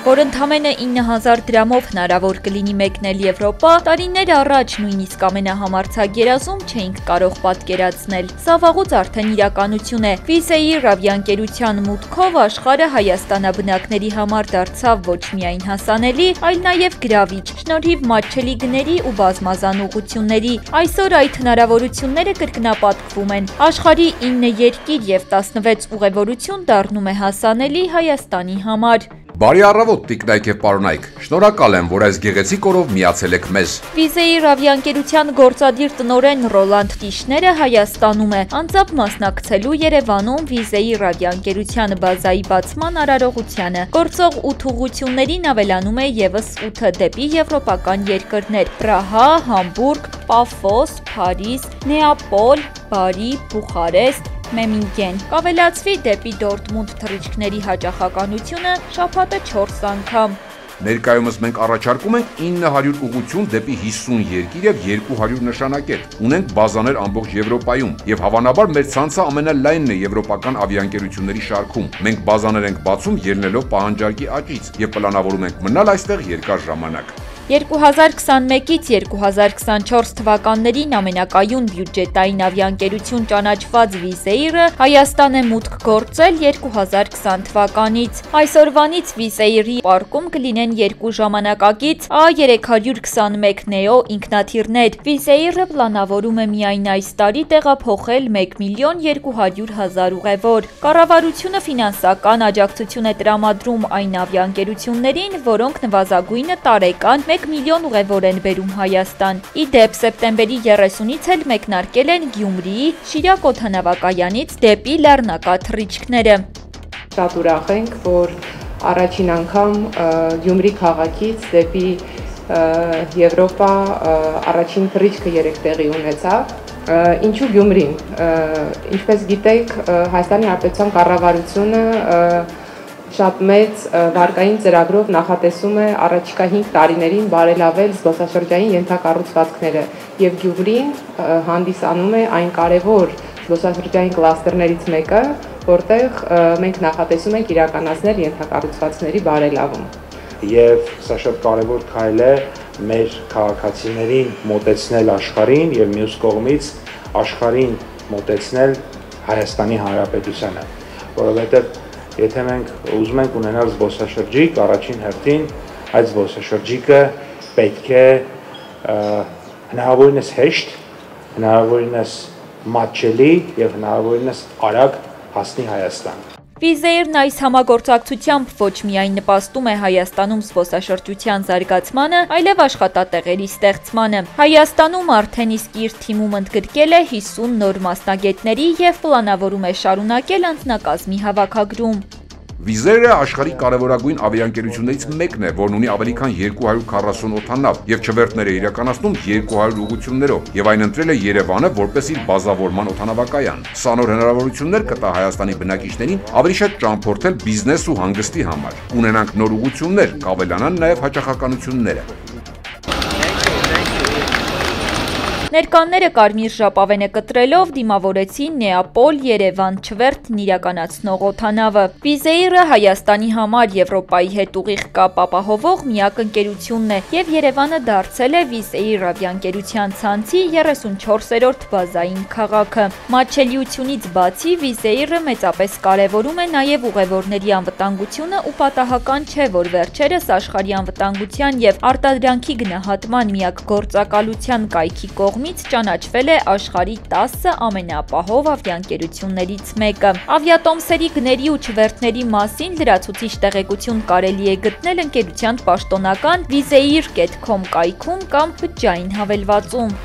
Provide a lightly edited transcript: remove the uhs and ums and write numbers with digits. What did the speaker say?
որ ընդամենը 9000 դրամով հնարավոր կլինի մեկնել Եվրոպա, տարիներ առաջ նույնիսկ ամենահամարձակ երազում չէինք կարող պատկերացնել։ Սա վաղուց արդեն իրականություն է։ Վիզեիր ավիաընկերության մուտքով աշխարհը հայաստանաբնակների համար դարձավ ոչ միայն հասանելի, այլ նաև գրավիչ, շնորհիվ մատչելի գների ու բազմազան ուղղությունների։ Այսօր այդ հնարավորությունները կրկնապատկվում են։ Աշխարհի 9 երկիր և 16 ուղևորություն դառնում է հասանելի Հայաստանի համար։ Բարի առավոտ, տիկնայք և պարոնայք, շնորհակալ եմ, որ այս գեղեցիկ օրով միացել եք մեզ։ Վիզեիր ավիաընկերության գործադիր տնօրեն Ռոլանդ Տիշները Հայաստանում է, անձամբ մասնակցելու Երևանում Վիզեիր ավիաընկերության բազայի բացման արարողությանը։ Գործող 8 ուղղություններին ավելանում է ևս 8-ը դեպի եվրոպական երկրներ՝ Պրահա, Համբուրգ, Պաֆոս, Փարիզ, Նեապոլ, Բարի, Բուխարեստ, Մեմինգեն։ Կավելացվի դեպի Դորտմունդ թռիչքների հաճախականությունը շաբաթը 4 անգամ։ Ներկայումս մենք առաջարկում ենք 900 ուղղություն դեպի 50 երկիր և 200 նշանակետ։ Ունենք բազաներ ամբողջ Եվրոպայում և հավանաբար մեր ցանցը ամենալայնն է եվրոպական ավիաընկերությունների շարքում։ Մենք բազաներ ենք բացում ելնելով պահանջարկի աճից և պլանավորում ենք մնալ այստեղ երկար ժամանակ։ 2021-ից 2024 թվականներին ամենակայուն բյուջետային ավիաընկերություն ճանաչված Վիզեիրը Հայաստան է մուտք գործել 2020 թվականից։ Այսօրվանից Վիզեիրի պարկում կլինեն 2 ժամանակակից A321 Neo ինքնաթիռներ։ Վիզեիրը պլանավորում է միայն այս տարի տեղափոխել 1.200.000 ուղևոր։ Կառավարությունը ֆինանսական աջակցություն է տրամադրում այն ավիաընկերություններին, որոնք նվազագույնը տարեկան 1 միլիոն ուղևոր են բերում Հայաստան։ Ի դեպ, սեպտեմբերի 30-ից էլ մեկնարկել են Գյումրիի Շիրակ օդանավակայանից դեպի Լեռնակա թռիչքները։ Շատ ուրախ ենք, որ առաջին անգամ Գյումրի քաղաքից դեպի Եվրոպա առաջին թռիչքը երեկ տեղի ունեցավ։ Ինչու Գյումրին։ Ինչպես գիտեք, Հայաստանի Հանրապետության կառավարությունը շատ մեծ վարկային ծրագրով նախատեսում է առաջիկա 5 տարիներին բարելավել զբոսաշրջային ենթակառուցվածքները և Գյումրին հանդիսանում է այն կարևոր զբոսաշրջային կլաստերներից մեկը, որտեղ մենք նախատեսում ենք իրականացնել ենթակառուցվածքների բարելավում։ Եվ սա շատ կարևոր քայլ է մեր քաղաքացիներին մոտեցնել աշխարհին և մյուս կողմից աշխարհին մոտեցնել Հայաստանի Հանրապետությանը, որովհետև եթե մենք ուզում ենք ունենալ զբոսաշրջիկ, առաջին հերթին այդ զբոսաշրջիկը պետք է հնարավորինս հեշտ, հնարավորինս մատչելի և հնարավորինս արագ հասնի Հայաստան։ Վիզեիրն այս համագործակցությամբ ոչ միայն նպաստում է Հայաստանում զբոսաշրջության զարգացմանը, այլև աշխատատեղերի ստեղծմանը։ Հայաստանում արդեն իսկ իր թիմում ընդգրկել է 50 նոր մասնագետների և պլանավորում է շարունակել անձնակազմի հավաքագրում։ Վիզեիրը աշխարհի կարևորագույն ավիաընկերություններից մեկն է, որն ունի ավելի քան 240 օդանավ և չվերթներ է իրականացնում 200 ուղղություններով և այն ընտրել է Երևանը որպես իր բազավորման օդանավակայան։ Սա նոր հնարավորություններ կտա Հայաստանի բնակիչներին ավելի շատ ճամփորդել բիզնես ու հանգստի համար։ Ունենանք նոր ուղղություններ, կավելանան նաև հաճախականությունները։ Ներկաները կարմիր ժապավենը կտրելով դիմավորեցին Նեապոլ-Երևան չվերթն իրականացնող օդանավը։ Վիզեիրը Հայաստանի համար Եվրոպայի հետ ուղիղ կապ ապահովող միակ ընկերությունն է և Երևանը դարձել է Վիզեիր ավիաընկերության ցանցի 34-րդ բազային քաղաքը։ Մատչելիությունից բացի Վիզեիրը մեծապես կարևորում է նաև ուղևորների անվտանգությունը ու պատահական չէ, որ վերջերս աշխարհի անվտանգության և արտադրանքի գնահատման միակ գործակալության կայքի կողմից ճանաչվել է աշխարհի 10 ամենաապահով ավիաընկերություններից մեկը։ Ավիատոմսերի գների ու չվերթների մասին լրացուցիչ տեղեկություն կարելի է գտնել ընկերության պաշտոնական vizeir.com կայքում կամ բջջային հավելվածում։